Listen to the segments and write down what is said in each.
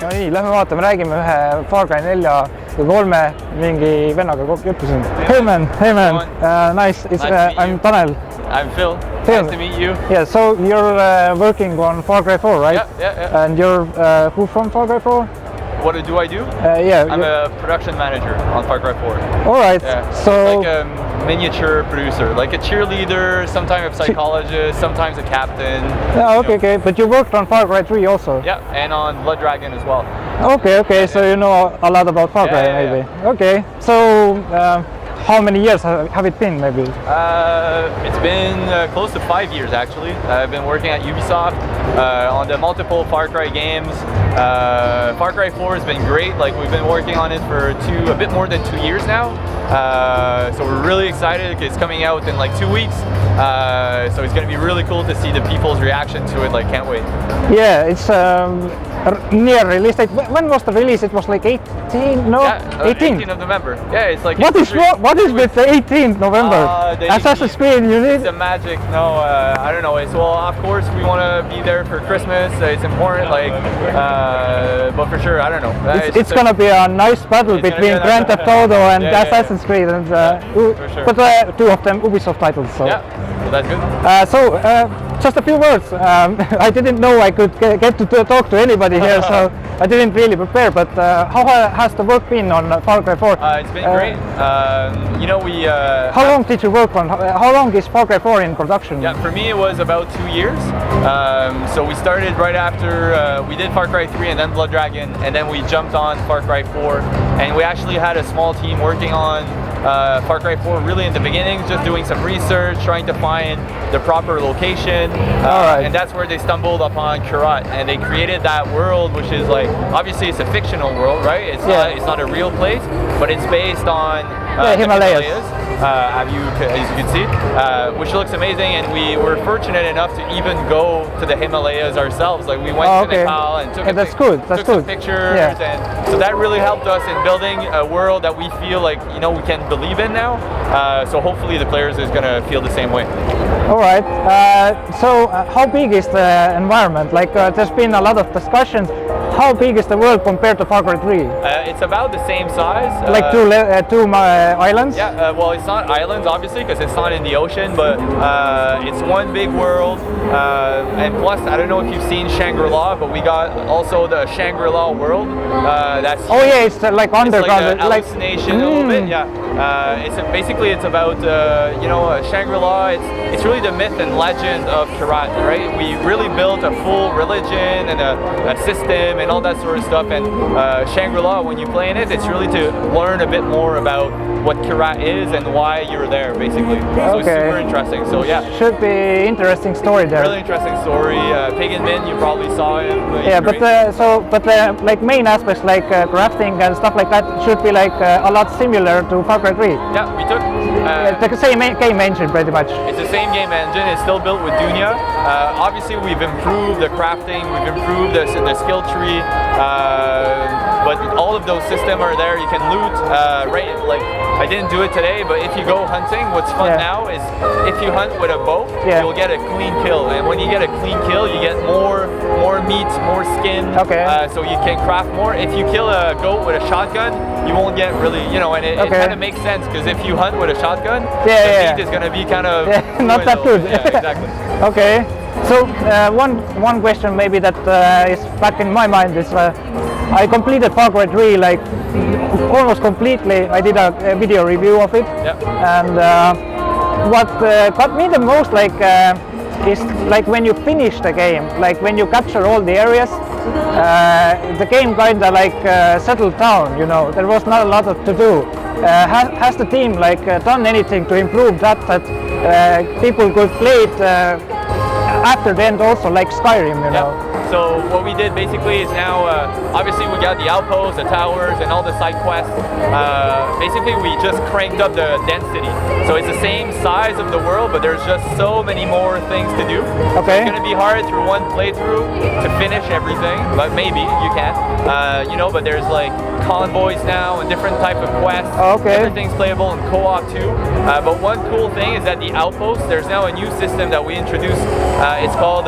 no nii, lähme vaatame, räägime ühe FarCry 4 või 3 mingi vennaga juttu siin. Hey man, nice. I'm Tanel. I'm Phil. Nice to meet you. Yeah, so you're working on FarCry 4, right? Yeah. And you're who from FarCry 4? What do I do? Yeah. I'm a production manager on FarCry 4. All right. Yeah. So like a miniature producer, like a cheerleader, sometimes a psychologist, sometimes a captain. Yeah, okay. But you worked on FarCry 3 also? Yeah, and on Blood Dragon as well. Okay. So you know a lot about FarCry, maybe. Yeah. Okay. So how many years have it been, maybe? It's been close to 5 years, actually. I've been working at Ubisoft on the multiple Far Cry games. Far Cry 4 has been great. Like, we've been working on it for a bit more than 2 years now. So we're really excited. It's coming out in like 2 weeks. So it's going to be really cool to see the people's reaction to it. Like, can't wait. Yeah, it's near release date. When was the release? It was like 18? No, yeah, 18th of November. Yeah, it's like. What is with the 18th November? Assassin's Creed, you need. It's a magic. No, I don't know. Well, of course we want to be there for Christmas. It's important. Like, but for sure, I don't know. It's gonna be a nice battle between Grand Theft Auto and Assassin's Creed, and for sure. But two of them Ubisoft titles. So. Yeah, well, that's good. Just a few words. I didn't know I could get to talk to anybody here, so I didn't really prepare. But how has the work been on Far Cry 4? It's been great. You know, we. How long did you work on? How long is Far Cry 4 in production? Yeah, for me it was about 2 years. So we started right after we did Far Cry 3 and then Blood Dragon, and then we jumped on Far Cry 4, and we actually had a small team working on Far Cry 4 really in the beginning, just doing some research, trying to find the proper location, and that's where they stumbled upon Kyrat, and they created that world, which is like, obviously it's a fictional world, right? It's not a real place, but it's based on the Himalayas. As you can see, which looks amazing, and we were fortunate enough to even go to the Himalayas ourselves. Like, we went to Nepal and took some pictures, and so that really helped us in building a world that we feel like, you know, we can believe in now. So hopefully the players is gonna feel the same way. All right. So how big is the environment? Like, there's been a lot of discussions. How big is the world compared to Far Cry 3? It's about the same size. Like two islands? Yeah, well, it's not islands, obviously, because it's not in the ocean, but it's one big world. And plus, I don't know if you've seen Shangri-La, but we got also the Shangri-La world. That's it's like underground. It's like a hallucination a little bit, basically it's about, you know, Shangri-La. It's really the myth and legend of Kyrat, right? We really built a full religion and a system and all that sort of stuff, and Shangri-La, when you play in it, it's really to learn a bit more about what Kyrat is and why you're there, basically. So it's super interesting. So yeah, should be interesting story there. Really interesting story. Pig and Min, you probably saw it. But like main aspects like crafting and stuff like that should be like a lot similar to Far Cry 3. Yeah, we took the same game engine pretty much. It's the same game engine. It's still built with Dunya. Obviously, we've improved the crafting, we've improved the skill tree, but all of those systems are there. You can loot, right? Like, I didn't do it today, but if you go hunting, what's fun now is if you hunt with a bow, you'll get a clean kill, and when you get a clean kill, you get more meat, more skin. So you can craft more. If you kill a goat with a shotgun, you won't get really, you know, and it kind of makes sense, because if you hunt with a shotgun, the meat is going to be kind of not that good. Yeah, exactly. Okay. So one question maybe that is back in my mind is I completed Far Cry 3 like almost completely. I did a video review of it, and what got me the most is like when you finish the game, like when you capture all the areas, the game kinda like settled down. You know, there was not a lot to do. Has the team like done anything to improve that people could play it after the end also, like Skyrim, you know? So what we did basically is now, obviously we got the outposts, the towers, and all the side quests. Basically we just cranked up the density. So it's the same size of the world, but there's just so many more things to do. Okay. It's going to be hard through one playthrough to finish everything, but maybe you can. You know, but there's like convoys now and different type of quests. Everything's playable in co-op too. But one cool thing is that the outposts, there's now a new system that we introduced. It's called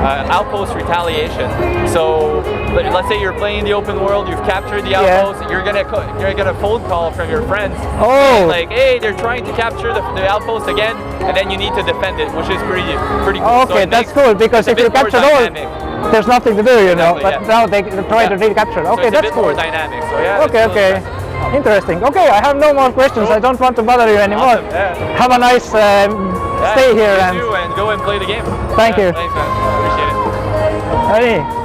outpost retaliation. So let's say you're playing the open world, you've captured the outpost, you're gonna get a phone call from your friends saying like, hey, they're trying to capture the outpost again, and then you need to defend it, which is pretty cool. Okay, so that's cool, because if you capture all, there's nothing to do, you know, but now they try to recapture. Okay, so it's that's a bit cool. more dynamic. So yeah. Okay. Interesting. Okay, I have no more questions. Cool. I don't want to bother you anymore. Awesome, yeah. Have a nice stay here and go and play the game. Thank you. Thanks, man. Appreciate it. Allez.